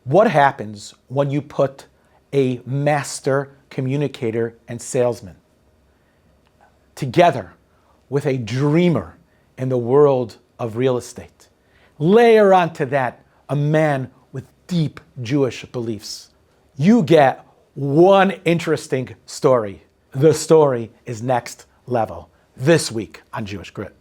What happens when you put a master communicator and salesman together with a dreamer in the world of real estate? Layer onto that a man with deep Jewish beliefs. You get one interesting story. The story is next level this week on Jewish Grit.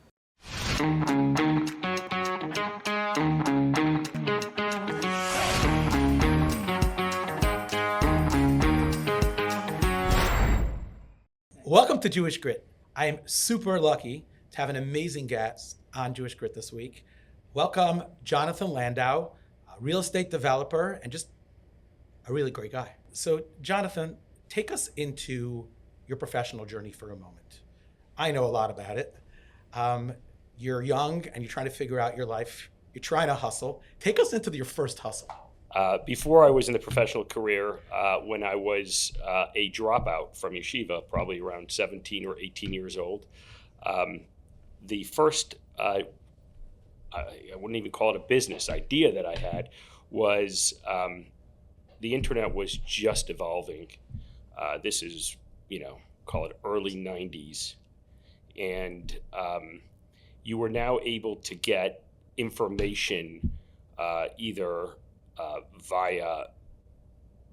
Welcome to Jewish Grit. I am super lucky to have an amazing guest on Jewish Grit this week. Welcome, Jonathan Landau, a real estate developer and just a really great guy. So, Jonathan, take us into your professional journey for a moment. I know a lot about it. You're young and you're trying to figure out your life. You're trying to hustle. Take us into your first hustle. Before I was in the professional career, when I was a dropout from yeshiva, probably around 17 or 18 years old, the first, I wouldn't even call it a business idea that I had was the internet was just evolving. This is, call it early 90s. And you were now able to get information either via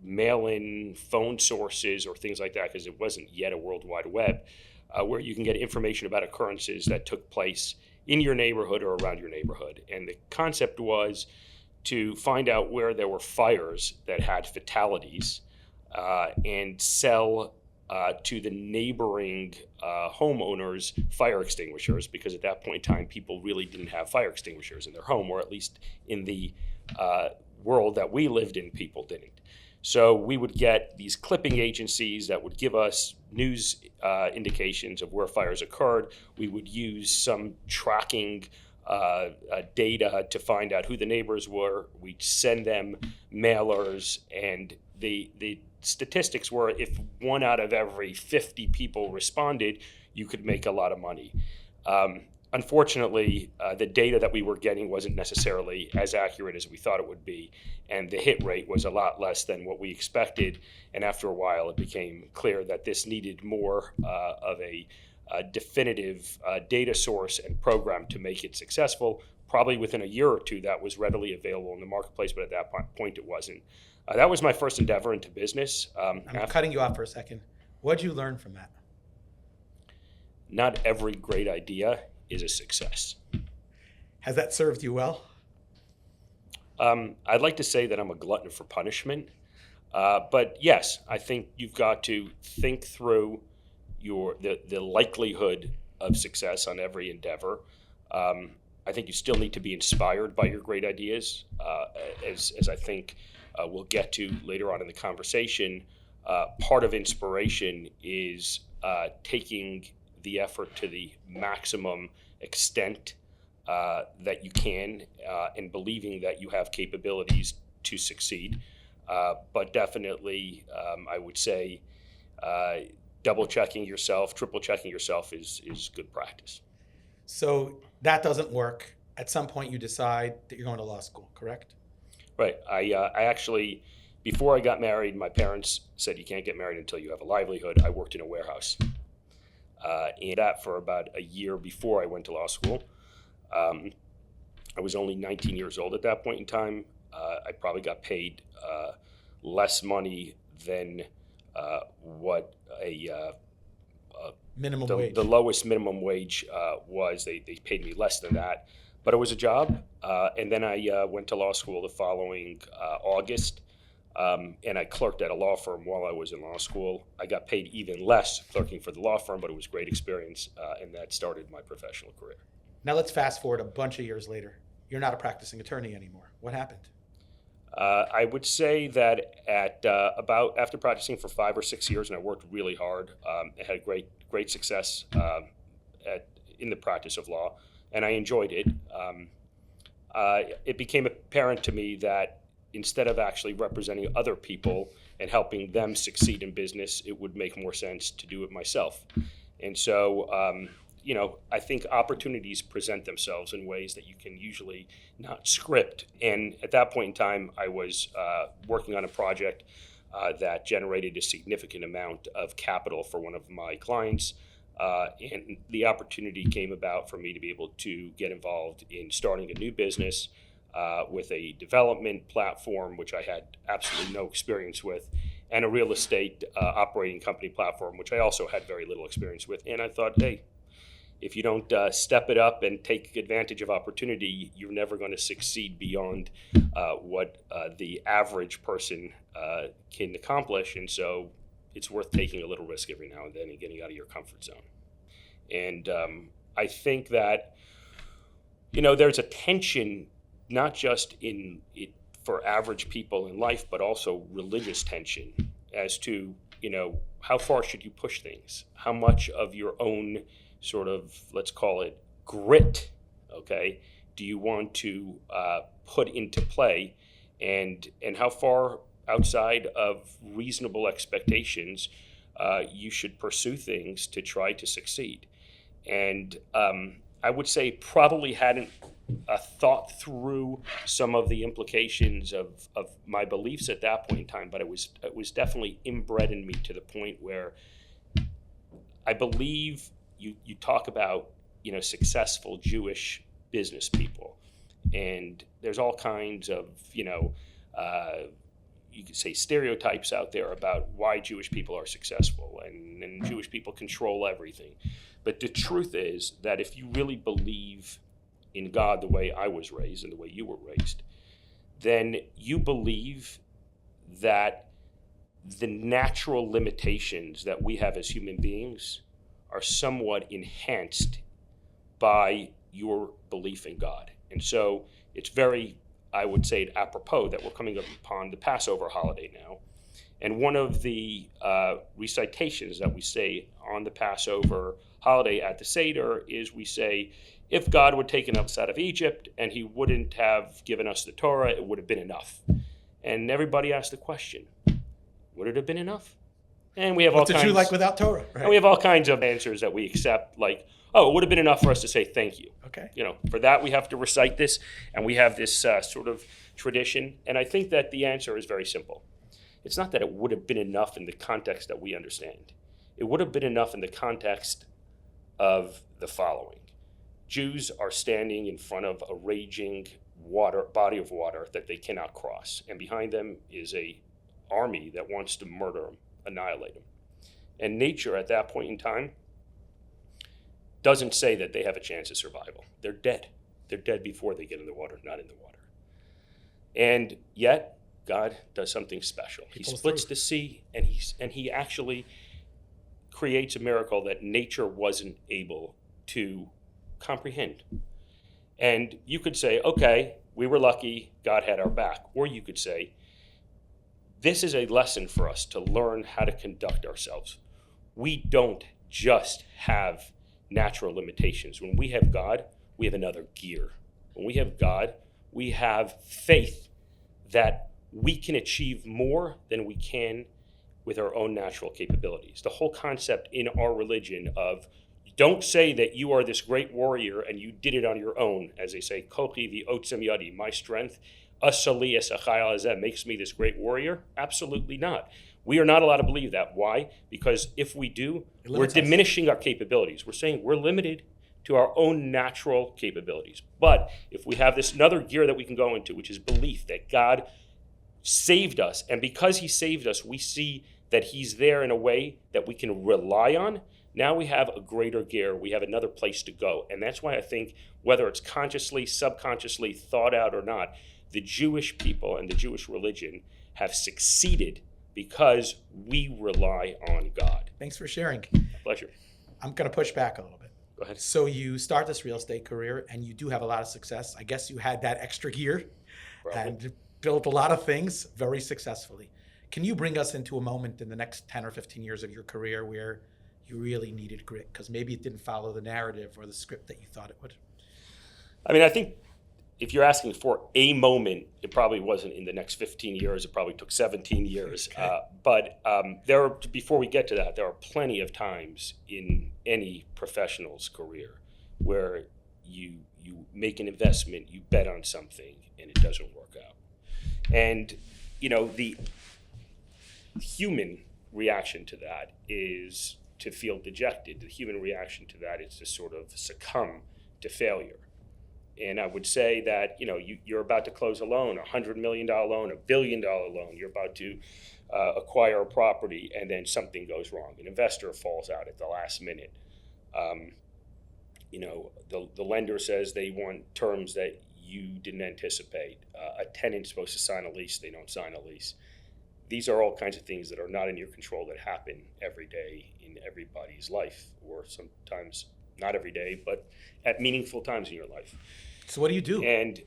mail-in phone sources or things like that, because it wasn't yet a World Wide Web, where you can get information about occurrences that took place in your neighborhood or around your neighborhood. And the concept was to find out where there were fires that had fatalities and sell to the neighboring homeowners fire extinguishers, because at that point in time, people really didn't have fire extinguishers in their home, or at least in the world that we lived in, people didn't. So we would get these clipping agencies that would give us news indications of where fires occurred. We would use some tracking data to find out who the neighbors were. We'd send them mailers, and the statistics were if 1 out of every 50 people responded, you could make a lot of money. Unfortunately, the data that we were getting wasn't necessarily as accurate as we thought it would be, and the hit rate was a lot less than what we expected. And after a while, it became clear that this needed more of a definitive data source and program to make it successful. Probably within a year or two, that was readily available in the marketplace, but at that point, it wasn't. That was my first endeavor into business. I'm cutting you off for a second. What did you learn from that? Not every great idea is a success. Has that served you well? I'd like to say that I'm a glutton for punishment, but yes, I think you've got to think through the likelihood of success on every endeavor. I think you still need to be inspired by your great ideas, as I think we'll get to later on in the conversation. Part of inspiration is taking the effort to the maximum extent that you can, and believing that you have capabilities to succeed. But definitely, I would say double checking yourself, triple checking yourself is good practice. So that doesn't work. At some point you decide that you're going to law school, correct? Right. I actually, before I got married, my parents said you can't get married until you have a livelihood. I worked in a warehouse. And that for about a year before I went to law school. I was only 19 years old at that point in time. I probably got paid less money than what minimum wage. The lowest minimum wage was. They paid me less than that, but it was a job. And then I went to law school the following August. And I clerked at a law firm while I was in law school. I got paid even less clerking for the law firm, but it was a great experience, and that started my professional career. Now let's fast forward a bunch of years later. You're not a practicing attorney anymore. What happened? I would say that at about after practicing for 5 or 6 years, and I worked really hard, I had great success in the practice of law, and I enjoyed it. It became apparent to me that instead of actually representing other people and helping them succeed in business, it would make more sense to do it myself. And so I think opportunities present themselves in ways that you can usually not script. And at that point in time, I was working on a project that generated a significant amount of capital for one of my clients. And the opportunity came about for me to be able to get involved in starting a new business with a development platform, which I had absolutely no experience with, and a real estate operating company platform, which I also had very little experience with. And I thought, hey, if you don't step it up and take advantage of opportunity, you're never going to succeed beyond what the average person can accomplish. And so it's worth taking a little risk every now and then and getting out of your comfort zone. And I think that, there's a tension, not just in it for average people in life, but also religious tension as to, how far should you push things? How much of your own sort of, let's call it grit, okay, do you want to put into play, and how far outside of reasonable expectations you should pursue things to try to succeed. And I would say probably hadn't thought through some of the implications of my beliefs at that point in time, but it was definitely inbred in me to the point where I believe you talk about, successful Jewish business people, and there's all kinds of, you could say stereotypes out there about why Jewish people are successful, and Jewish people control everything. But the truth is that if you really believe in God the way I was raised and the way you were raised, then you believe that the natural limitations that we have as human beings are somewhat enhanced by your belief in God. And so it's very, I would say, apropos that we're coming up upon the Passover holiday now. And one of the recitations that we say on the Passover holiday at the Seder is we say, if God would taken us out of Egypt and he wouldn't have given us the Torah, it would have been enough. And everybody asked the question, would it have been enough? And we have What's all a kinds, Jew like without Torah? Right? and we have all kinds of answers that we accept, like, oh, it would have been enough for us to say thank you. Okay. For that we have to recite this, and we have this sort of tradition. And I think that the answer is very simple. It's not that it would have been enough in the context that we understand. It would have been enough in the context of the following. Jews are standing in front of a raging body of water that they cannot cross, and behind them is a army that wants to murder them, annihilate them. And nature at that point in time doesn't say that they have a chance of survival. They're dead. They're dead before they get in the water, not in the water. And yet, God does something special. He splits the sea, and he actually creates a miracle that nature wasn't able to comprehend. And you could say, okay, we were lucky, God had our back. Or you could say, this is a lesson for us to learn how to conduct ourselves. We don't just have natural limitations. When we have God, we have another gear. When we have God, we have faith that we can achieve more than we can with our own natural capabilities. The whole concept in our religion of don't say that you are this great warrior and you did it on your own, as they say, kochi v'otzem yadi, my strength, asali es achayal hazeh, makes me this great warrior. Absolutely not. We are not allowed to believe that. Why? Because if we do, we're diminishing our capabilities. We're saying we're limited to our own natural capabilities. But if we have this another gear that we can go into, which is belief that God saved us, and because he saved us, we see that he's there in a way that we can rely on. Now we have a greater gear. We have another place to go. And that's why I think, whether it's consciously, subconsciously, thought out or not, the Jewish people and the Jewish religion have succeeded because we rely on God. Thanks for sharing. Pleasure. I'm going to push back a little bit. Go ahead. So you start this real estate career and you do have a lot of success. I guess you had that extra gear and built a lot of things very successfully. Can you bring us into a moment in the next 10 or 15 years of your career where you really needed grit because maybe it didn't follow the narrative or the script that you thought it would? I mean, I think if you're asking for a moment, it probably wasn't in the next 15 years. It probably took 17 years. Okay. Before we get to that, there are plenty of times in any professional's career where you make an investment, you bet on something, and it doesn't work out. And the human reaction to that is to feel dejected. The human reaction to that is to sort of succumb to failure. And I would say that you're about to close a loan, $100 million loan, $1 billion loan. You're about to acquire a property, and then something goes wrong. An investor falls out at the last minute. The lender says they want terms that you didn't anticipate. A tenant's supposed to sign a lease, they don't sign a lease. These are all kinds of things that are not in your control that happen every day in everybody's life, or sometimes not every day, but at meaningful times in your life. So what do you do? And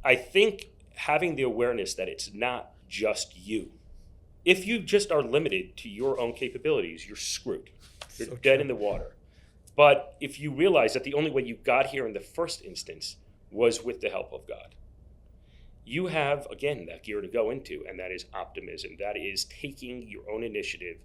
I think having the awareness that it's not just you. If you just are limited to your own capabilities, you're screwed. You're dead in the water. But if you realize that the only way you got here in the first instance was with the help of God, you have, again, that gear to go into, and that is optimism. That is taking your own initiative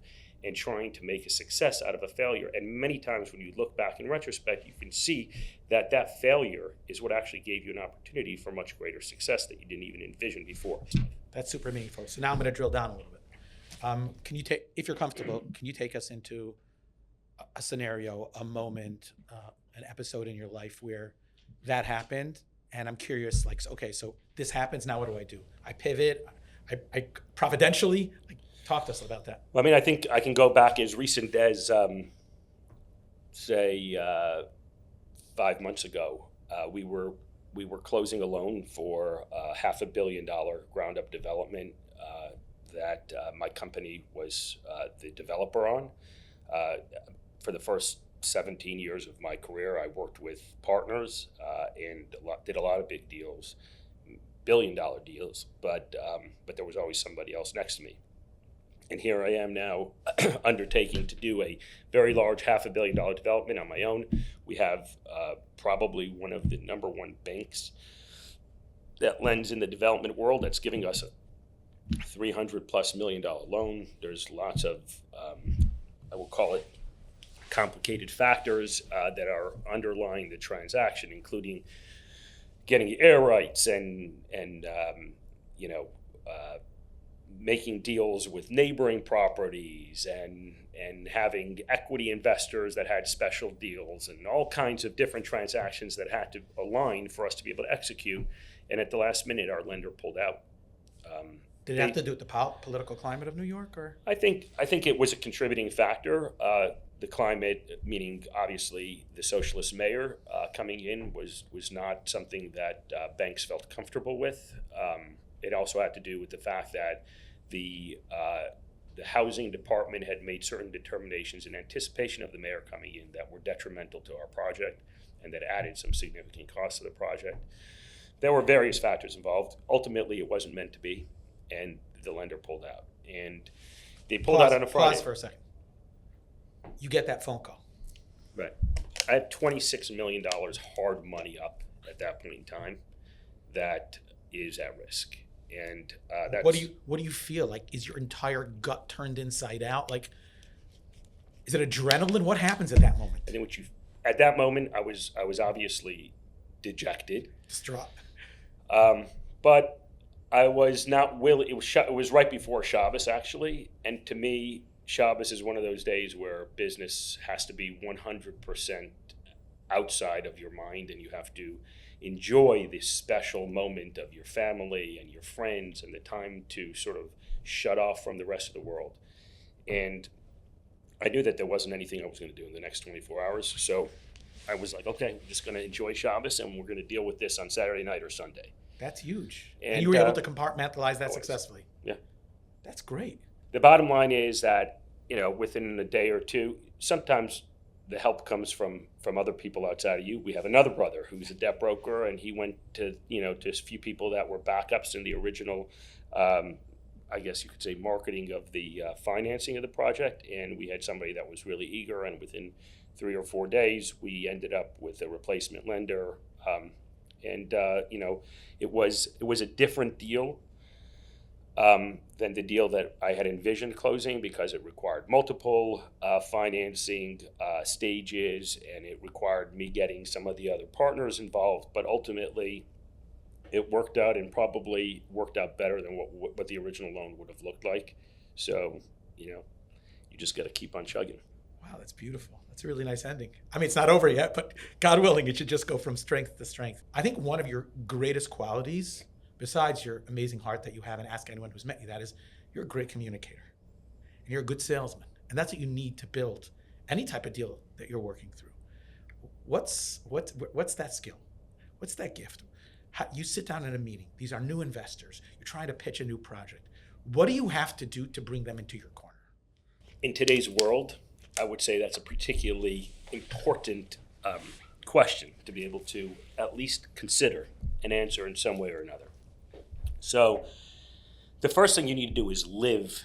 and trying to make a success out of a failure. And many times when you look back in retrospect, you can see that that failure is what actually gave you an opportunity for much greater success that you didn't even envision before. That's super meaningful. So now I'm going to drill down a little bit. Can you take, if you're comfortable, can you take us into a scenario, a moment, an episode in your life where that happened? And I'm curious, like, okay, so this happens, now what do I do? I pivot, I providentially, talk to us about that. Well, I mean, I think I can go back as recent as, say, 5 months ago. We were closing a loan for $500 million ground-up development that my company was the developer on. For the first 17 years of my career, I worked with partners and did a lot of big deals, billion-dollar deals, but there was always somebody else next to me. And here I am now undertaking to do a very large $500 million development on my own. We have probably one of the number one banks that lends in the development world that's giving us a $300+ million loan. There's lots of, I will call it, complicated factors that are underlying the transaction, including getting air rights and making deals with neighboring properties and having equity investors that had special deals and all kinds of different transactions that had to align for us to be able to execute. And at the last minute, our lender pulled out. Did it have to do with the political climate of New York, or? I think it was a contributing factor. The climate, meaning obviously the socialist mayor coming in, was not something that banks felt comfortable with. It also had to do with the fact that the housing department had made certain determinations in anticipation of the mayor coming in that were detrimental to our project and that added some significant costs to the project. There were various factors involved. Ultimately, it wasn't meant to be, and the lender pulled out. And they pulled out on a Friday. Pause for a second. You get that phone call. Right. I had $26 million hard money up at that point in time that is at risk. And that's... What do you feel? Like, is your entire gut turned inside out? Like, is it adrenaline? What happens at that moment? I think at that moment, I was obviously dejected. Distraught. But I was not willing. It was right before Shabbos, actually. And to me, Shabbos is one of those days where business has to be 100% outside of your mind, and you have to enjoy this special moment of your family and your friends and the time to sort of shut off from the rest of the world. And I knew that there wasn't anything I was going to do in the next 24 hours. So I was like, okay, I'm just going to enjoy Shabbos, and we're going to deal with this on Saturday night or Sunday. That's huge. And you were able to compartmentalize that successfully. Yeah. That's great. The bottom line is that, within a day or two, sometimes the help comes from other people outside of you. We have another brother who's a debt broker, and he went to, to a few people that were backups in the original, I guess you could say, marketing of the financing of the project. And we had somebody that was really eager, and within 3 or 4 days, we ended up with a replacement lender. And it was a different deal than the deal that I had envisioned closing, because it required multiple financing stages, and it required me getting some of the other partners involved. But ultimately, it worked out, and probably worked out better than what the original loan would have looked like. So, you just got to keep on chugging. Wow, that's beautiful. That's a really nice ending. I mean, it's not over yet, but God willing, it should just go from strength to strength. I think one of your greatest qualities, besides your amazing heart that you have, and ask anyone who's met you, that is you're a great communicator and you're a good salesman. And that's what you need to build any type of deal that you're working through. What's that skill? What's that gift? You sit down in a meeting. These are new investors. You're trying to pitch a new project. What do you have to do to bring them into your corner? In today's world, I would say that's a particularly important question to be able to at least consider and answer in some way or another. So the first thing you need to do is live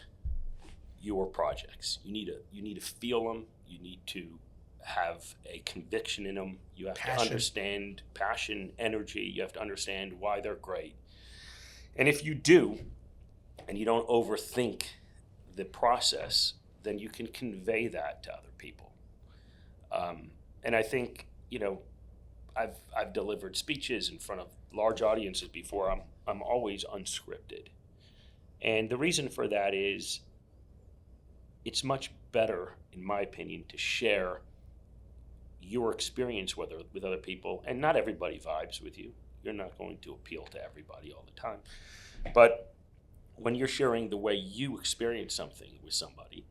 your projects. You need to feel them. You need to have a conviction in them. You have to understand passion, energy. You have to understand why they're great. And if you do, and you don't overthink the process, then you can convey that to other people. And I think, I've delivered speeches in front of large audiences before. I'm always unscripted. And the reason for that is it's much better, in my opinion, to share your experience with other people. And not everybody vibes with you. You're not going to appeal to everybody all the time. But when you're sharing the way you experience something with somebody,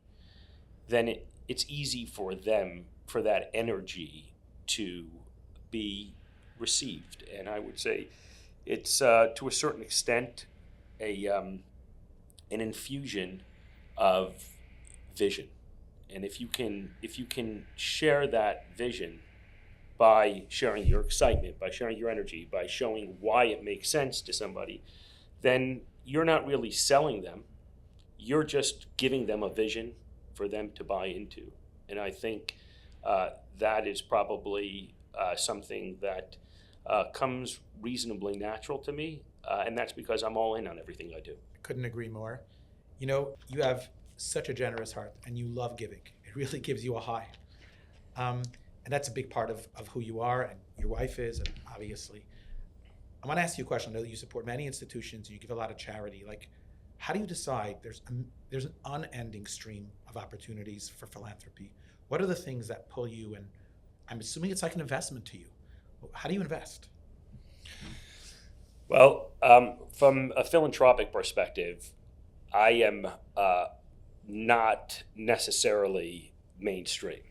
then it's easy for them, for that energy to be received. And I would say it's, to a certain extent, an infusion of vision. And if you can share that vision by sharing your excitement, by sharing your energy, by showing why it makes sense to somebody, then you're not really selling them. You're just giving them a vision for them to buy into. And I think that is probably something that comes reasonably natural to me. And that's because I'm all in on everything I do. Couldn't agree more. You have such a generous heart and you love giving. It really gives you a high. And that's a big part of who you are and your wife is, and obviously. I want to ask you a question. I know that you support many institutions and you give a lot of charity. Like, how do you decide there's an unending stream of opportunities for philanthropy? What are the things that pull you? And I'm assuming it's like an investment to you. How do you invest? Well, from a philanthropic perspective, I am not necessarily mainstream.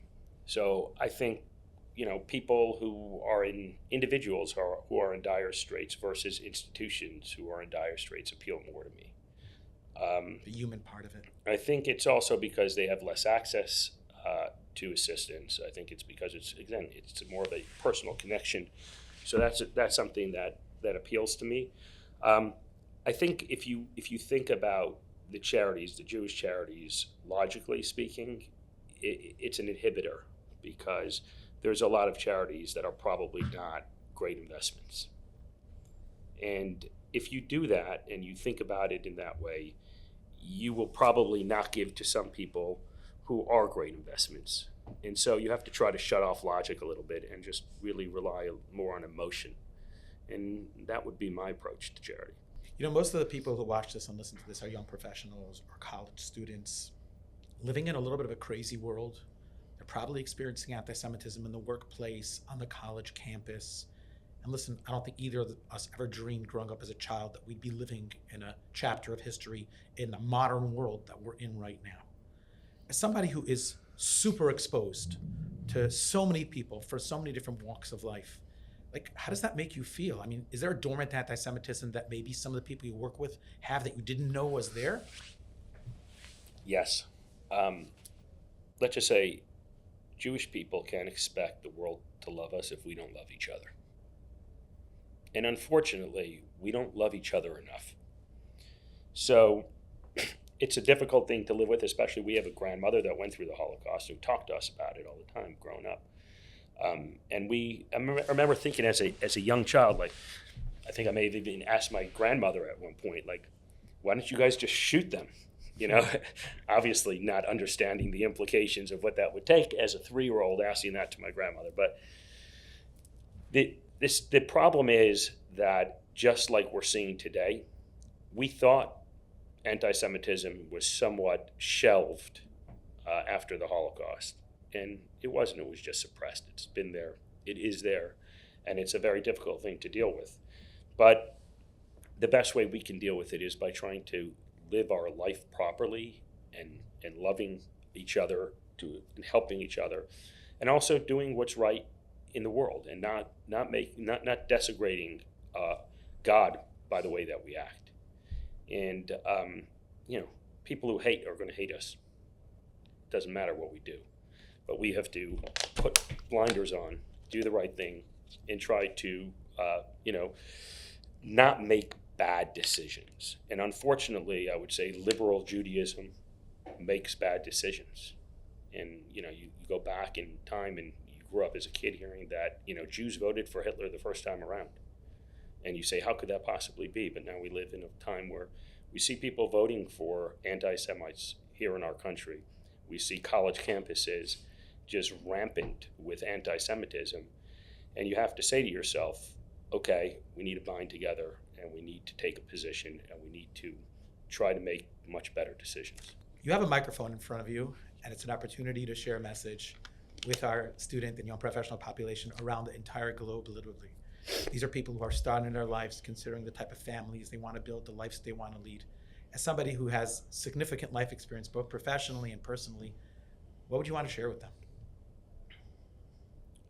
So I think, people who are individuals who are in dire straits versus institutions who are in dire straits appeal more to me. The human part of it. I think it's also because they have less access to assistance. I think it's because it's more of a personal connection. So that's something that appeals to me. I think if you think about the charities, the Jewish charities, logically speaking, it's an inhibitor, because there's a lot of charities that are probably not great investments. And if you do that and you think about it in that way, you will probably not give to some people who are great investments. And so you have to try to shut off logic a little bit and just really rely more on emotion. And that would be my approach to charity. Most of the people who watch this and listen to this are young professionals or college students living in a little bit of a crazy world. They're probably experiencing anti-Semitism in the workplace, on the college campus. And listen, I don't think either of us ever dreamed growing up as a child that we'd be living in a chapter of history in the modern world that we're in right now. As somebody who is super exposed to so many people for so many different walks of life, like, how does that make you feel? I mean, is there a dormant anti-Semitism that maybe some of the people you work with have that you didn't know was there? Yes. Let's just say Jewish people can't expect the world to love us if we don't love each other. And unfortunately, we don't love each other enough. So it's a difficult thing to live with, especially we have a grandmother that went through the Holocaust who talked to us about it all the time growing up. I remember thinking as a young child, like, I think I may have even asked my grandmother at one point, like, why don't you guys just shoot them? You know, obviously not understanding the implications of what that would take as a 3-year-old asking that to my grandmother. But the problem is that just like we're seeing today, we thought anti-Semitism was somewhat shelved after the Holocaust. And it wasn't. It was just suppressed. It's been there. It is there. And it's a very difficult thing to deal with. But the best way we can deal with it is by trying to live our life properly and loving each other and helping each other, and also doing what's right in the world and not desecrating God by the way that we act. And people who hate are going to hate us. It doesn't matter what we do. But we have to put blinders on, do the right thing, and try to, not make bad decisions. And unfortunately, I would say liberal Judaism makes bad decisions. And, you go back in time and you grew up as a kid hearing that, Jews voted for Hitler the first time around. And you say, how could that possibly be? But now we live in a time where we see people voting for anti-Semites here in our country. We see college campuses just rampant with anti-Semitism. And you have to say to yourself, okay, we need to bind together and we need to take a position and we need to try to make much better decisions. You have a microphone in front of you, and it's an opportunity to share a message with our student and young professional population around the entire globe, literally. These are people who are starting their lives, considering the type of families they want to build, the lives they want to lead. As somebody who has significant life experience, both professionally and personally, what would you want to share with them?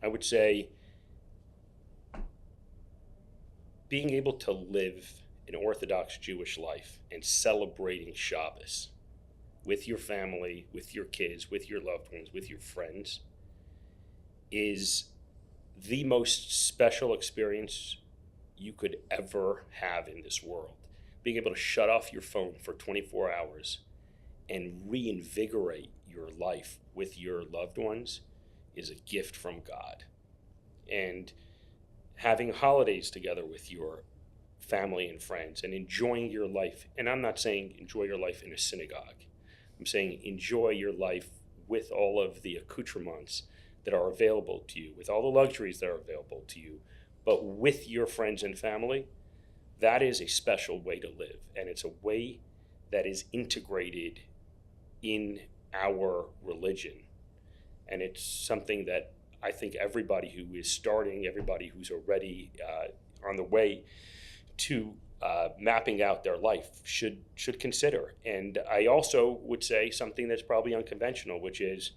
I would say being able to live an Orthodox Jewish life and celebrating Shabbos with your family, with your kids, with your loved ones, with your friends is the most special experience you could ever have in this world. Being able to shut off your phone for 24 hours and reinvigorate your life with your loved ones is a gift from God. And having holidays together with your family and friends and enjoying your life. And I'm not saying enjoy your life in a synagogue. I'm saying enjoy your life with all of the accoutrements that are available to you, with all the luxuries that are available to you, but with your friends and family. That is a special way to live. And it's a way that is integrated in our religion. And it's something that I think everybody who is starting, everybody who's already on the way to mapping out their life should consider. And I also would say something that's probably unconventional, which is,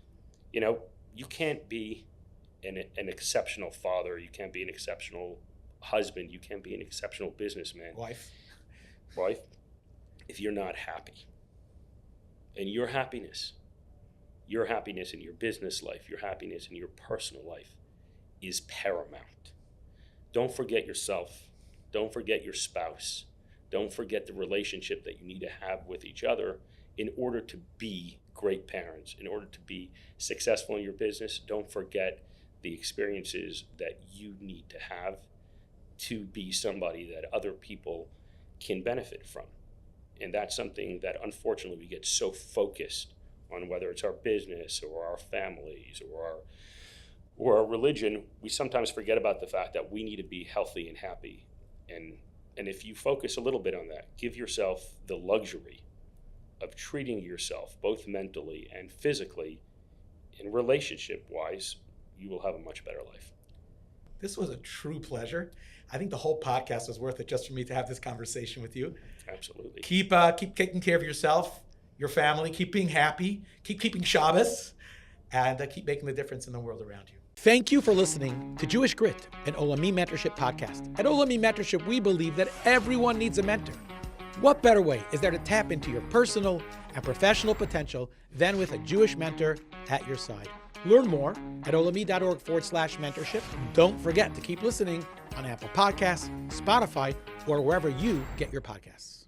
you can't be an exceptional father, you can't be an exceptional husband, you can't be an exceptional businessman, wife, if you're not happy. And your happiness in your business life, your happiness in your personal life is paramount. Don't forget yourself. Don't forget your spouse. Don't forget the relationship that you need to have with each other in order to be great parents, in order to be successful in your business. Don't forget the experiences that you need to have to be somebody that other people can benefit from. And that's something that unfortunately we get so focused on, whether it's our business or our families or our religion. We sometimes forget about the fact that we need to be healthy and happy. And if you focus a little bit on that, give yourself the luxury of treating yourself both mentally and physically and relationship-wise, you will have a much better life. This was a true pleasure. I think the whole podcast was worth it just for me to have this conversation with you. Absolutely. Keep taking care of yourself, your family, keep being happy, keep keeping Shabbos, and keep making the difference in the world around you. Thank you for listening to Jewish Grit, an Olami Mentorship podcast. At Olami Mentorship, we believe that everyone needs a mentor. What better way is there to tap into your personal and professional potential than with a Jewish mentor at your side? Learn more at olami.org/mentorship. Don't forget to keep listening on Apple Podcasts, Spotify, or wherever you get your podcasts.